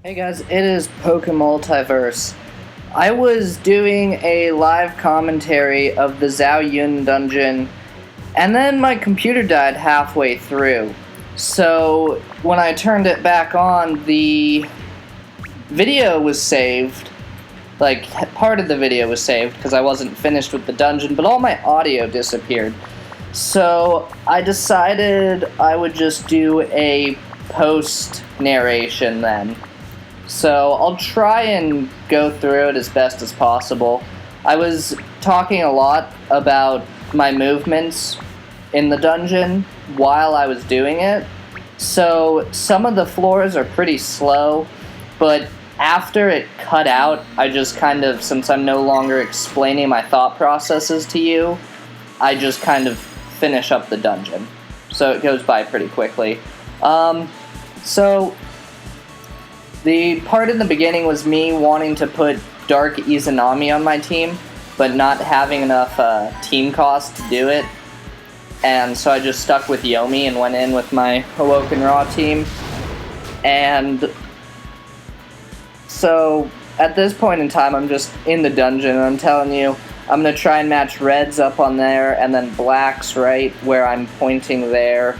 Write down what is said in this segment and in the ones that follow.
Hey guys, it is PokeMultiverse. I was doing a live commentary of the Zhao dungeon, and then my computer died halfway through. So when I turned it back on, the video was saved. Like, part of the video was saved because I wasn't finished with the dungeon, but all my audio disappeared. So I decided I would just do a post narration then. So I'll try and go through it as best as possible. I was talking a lot about my movements in the dungeon while I was doing it. So some of the floors are pretty slow, but after it cut out, I just kind of, since I'm no longer explaining my thought processes to you, I just kind of finish up the dungeon. So it goes by pretty quickly. The part in the beginning was me wanting to put Dark Izanami on my team, but not having enough team cost to do it. And so I just stuck with Yomi and went in with my Awoken Raw team. And so at this point in time, I'm just in the dungeon, and I'm telling you, I'm going to try and match reds up on there, and then blacks right where I'm pointing there.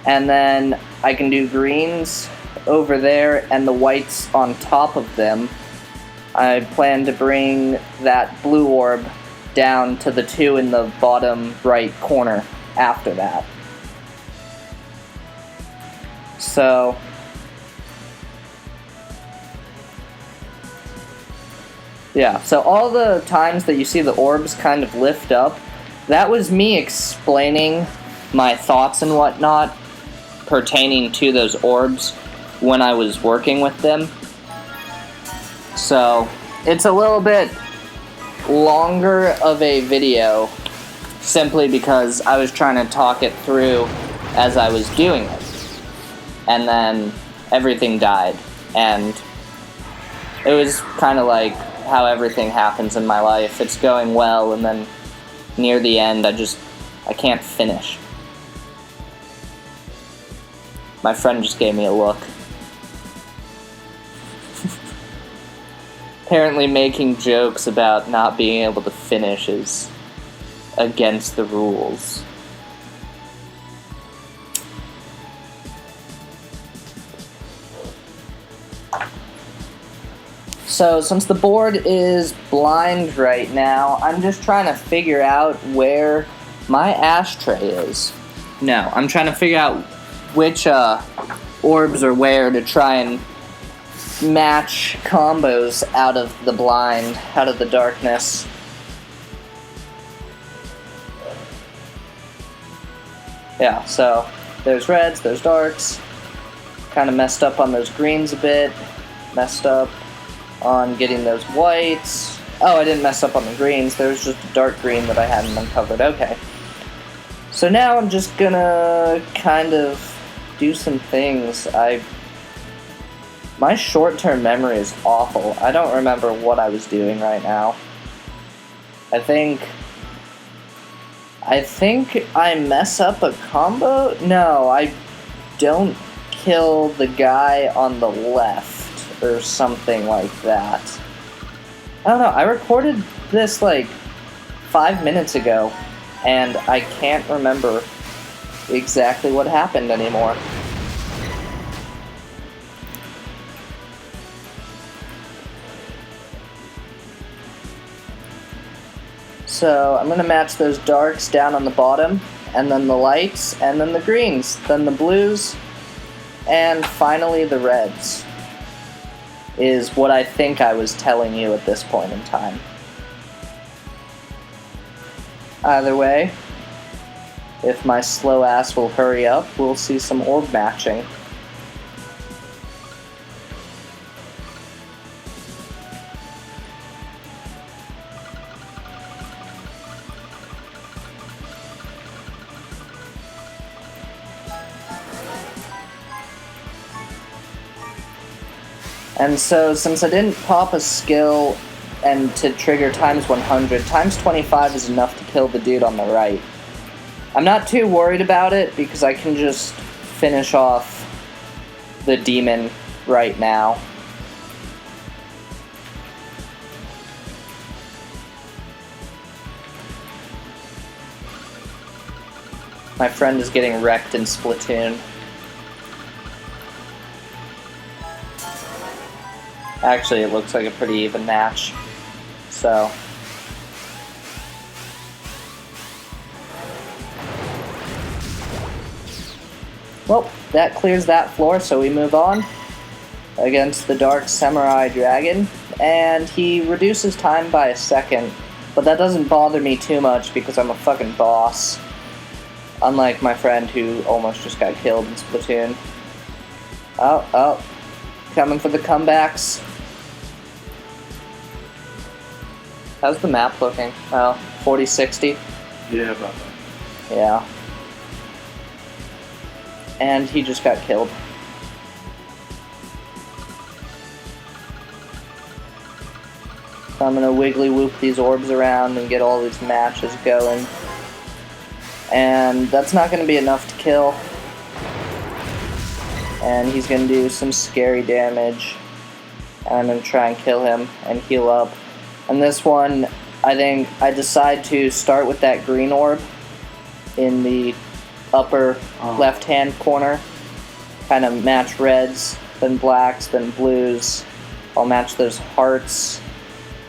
And then I can do greens over there and the whites on top of them. I plan to bring that blue orb down to the two in the bottom right corner after that. So yeah, so all the times that you see the orbs kind of lift up, that was me explaining my thoughts and whatnot pertaining to those orbs when I was working with them. So it's a little bit longer of a video simply because I was trying to talk it through as I was doing it. And then everything died. And it was kind of like how everything happens in my life. It's going well, and then near the end I can't finish. My friend just gave me a look. Apparently making jokes about not being able to finish is against the rules. So since the board is blind right now, I'm just trying to figure out where my ashtray is. No, I'm trying to figure out which orbs are where to try and match combos out of the blind, out of the darkness. Yeah, so there's reds, there's darks. Kind of messed up on those greens a bit. Messed up on getting those whites. Oh, I didn't mess up on the greens. There was just a dark green that I hadn't uncovered. Okay. So now I'm just gonna kind of do some things. My short-term memory is awful. I don't remember what I was doing right now. I think I mess up a combo? No, I don't kill the guy on the left or something like that. I don't know. I recorded this like 5 minutes ago, and I can't remember exactly what happened anymore. So I'm going to match those darks down on the bottom, and then the lights, and then the greens, then the blues, and finally the reds is what I think I was telling you at this point in time. Either way, if my slow ass will hurry up, we'll see some orb matching. And so, since I didn't pop a skill and to trigger times 100, times 25 is enough to kill the dude on the right. I'm not too worried about it because I can just finish off the demon right now. My friend is getting wrecked in Splatoon. Actually, it looks like a pretty even match. So. Well, that clears that floor, so we move on against the Dark Samurai Dragon. And he reduces time by a second. But that doesn't bother me too much because I'm a fucking boss. Unlike my friend who almost just got killed in Splatoon. Oh. Coming for the comebacks. How's the map looking? Oh, 40-60? Yeah, about that. Yeah. And he just got killed. So I'm gonna wiggly whoop these orbs around and get all these matches going. And that's not gonna be enough to kill. And he's gonna do some scary damage. And I'm gonna try and kill him and heal up. And this one, I think I decide to start with that green orb in the upper left-hand corner. Kind of match reds, then blacks, then blues. I'll match those hearts.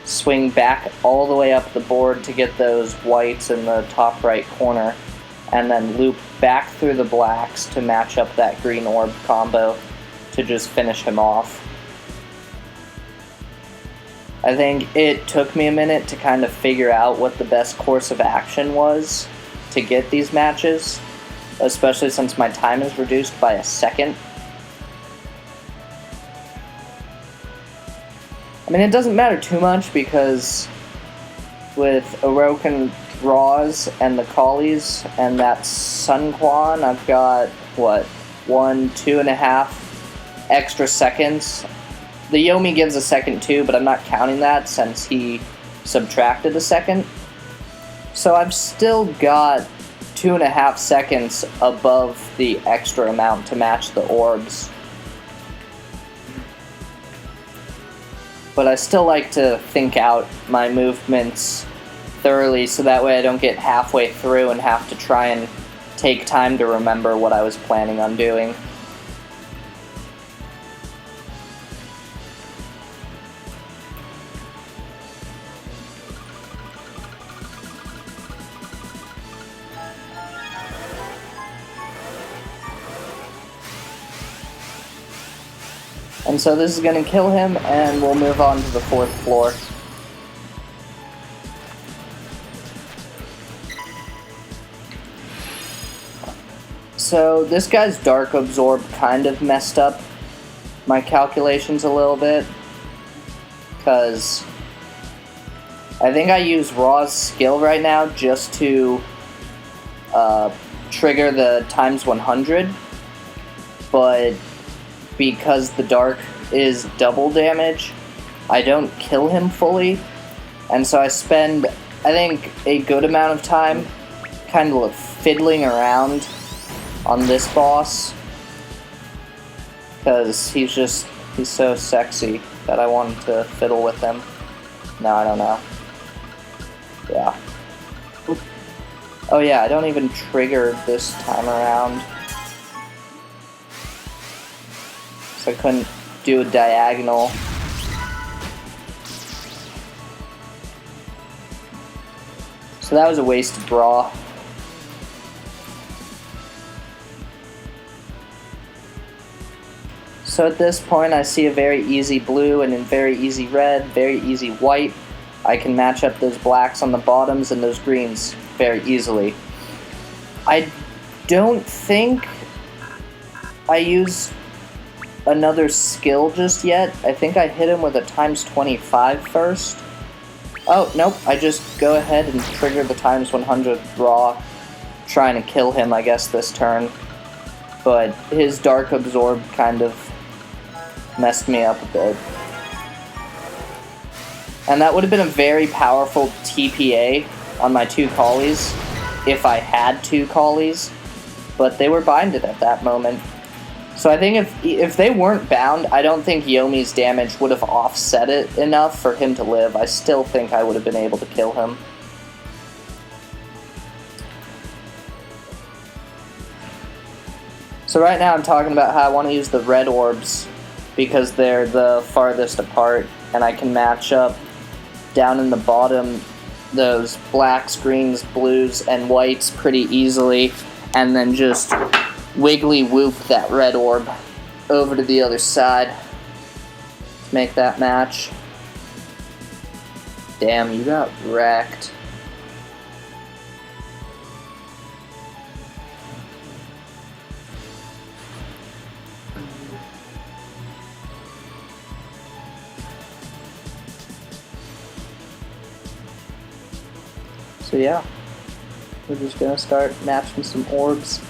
Swing back all the way up the board to get those whites in the top right corner. And then loop back through the blacks to match up that green orb combo to just finish him off. I think it took me a minute to kind of figure out what the best course of action was to get these matches, especially since my time is reduced by a second. I mean, it doesn't matter too much because with Awoken Raws and the Collies and that Sun Quan, I've got, 2.5 extra seconds. The Yomi gives a second too, but I'm not counting that since he subtracted a second. So I've still got 2.5 seconds above the extra amount to match the orbs. But I still like to think out my movements thoroughly so that way I don't get halfway through and have to try and take time to remember what I was planning on doing. And so this is going to kill him, and we'll move on to the 4th floor. So this guy's Dark Absorb kind of messed up my calculations a little bit, because I think I use Raw's skill right now just to trigger the times 100, but because the Dark is double damage, I don't kill him fully, and so I spend, I think, a good amount of time kind of fiddling around on this boss, because he's so sexy that I wanted to fiddle with him. No, I don't know. Yeah. Oh yeah, I don't even trigger this time around. So I couldn't do a diagonal. So that was a wasted draw. So at this point I see a very easy blue and a very easy red, very easy white. I can match up those blacks on the bottoms and those greens very easily. I don't think I use another skill just yet. I think I hit him with a times 25 first. Oh, nope, I just go ahead and trigger the times 100 raw, trying to kill him, I guess, this turn. But his Dark Absorb kind of messed me up a bit. And that would have been a very powerful TPA on my 2 Collies, if I had 2 Collies, but they were binded at that moment. So I think if they weren't bound, I don't think Yomi's damage would have offset it enough for him to live. I still think I would have been able to kill him. So right now I'm talking about how I want to use the red orbs because they're the farthest apart, and I can match up down in the bottom those blacks, greens, blues, and whites pretty easily, and then just wiggly whoop that red orb over to the other side to make that match. Damn, you got wrecked. So yeah, we're just gonna start matching some orbs.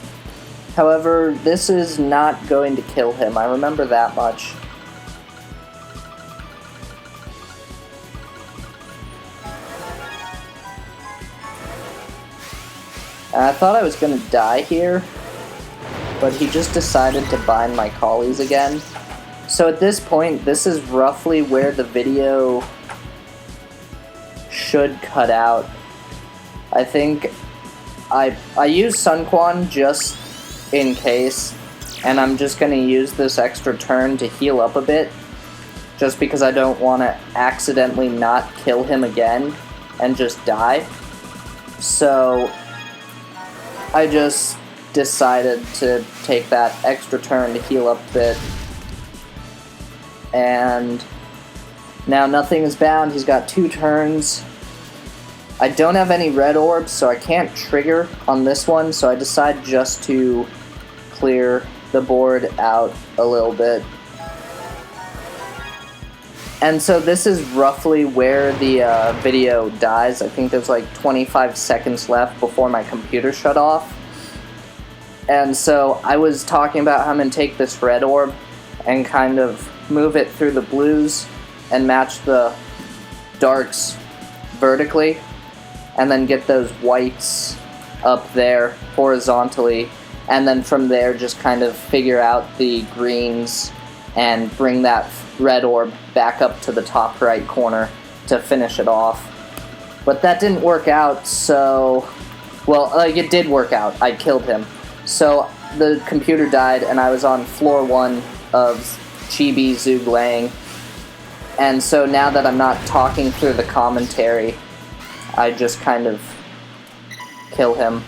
However, this is not going to kill him, I remember that much. I thought I was gonna die here, but he just decided to bind my collies again. So at this point, this is roughly where the video should cut out. I think I use Sunquan just in case, and I'm just going to use this extra turn to heal up a bit, just because I don't want to accidentally not kill him again and just die. So I just decided to take that extra turn to heal up a bit, and now nothing is bound. He's got 2 turns. I don't have any red orbs, so I can't trigger on this one, so I decide just to clear the board out a little bit. And so this is roughly where the video dies. I think there's like 25 seconds left before my computer shut off. And so I was talking about how I'm going to take this red orb and kind of move it through the blues and match the darks vertically, and then get those whites up there horizontally, and then from there just kind of figure out the greens and bring that red orb back up to the top right corner to finish it off. But that didn't work out, so... Well, like, it did work out. I killed him. So the computer died, and I was on floor 1 of Chibi Zuglang. And so now that I'm not talking through the commentary, I just kind of kill him.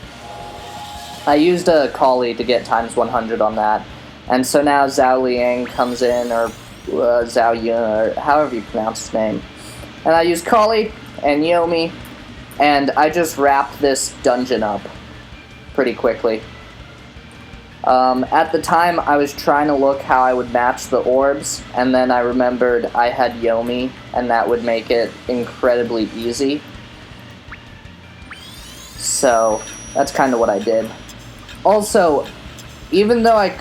I used a collie to get times 100 on that. And so now Zhao Liang comes in, or Zhao Yun, or however you pronounce his name. And I use collie and Yomi, and I just wrap this dungeon up pretty quickly. At the time, I was trying to look how I would match the orbs, and then I remembered I had Yomi, and that would make it incredibly easy. So, that's kind of what I did. Also, even though I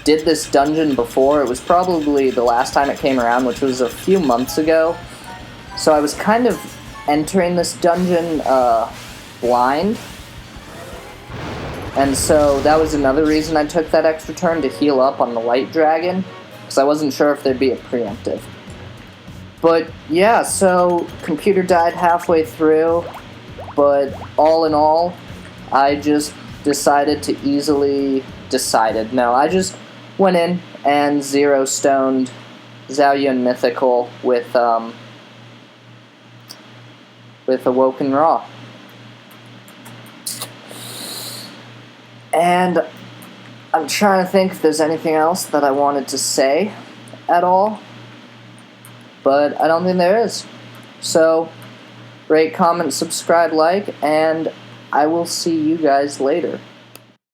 did this dungeon before, it was probably the last time it came around, which was a few months ago. So I was kind of entering this dungeon blind. And so that was another reason I took that extra turn to heal up on the White Dragon, because I wasn't sure if there'd be a preemptive. But yeah, so computer died halfway through. But all in all, I just decided to I just went in and 0-stoned Zhao Yun Mythical with Awoken Raw. And I'm trying to think if there's anything else that I wanted to say at all, but I don't think there is. So, rate, comment, subscribe, like, and I will see you guys later.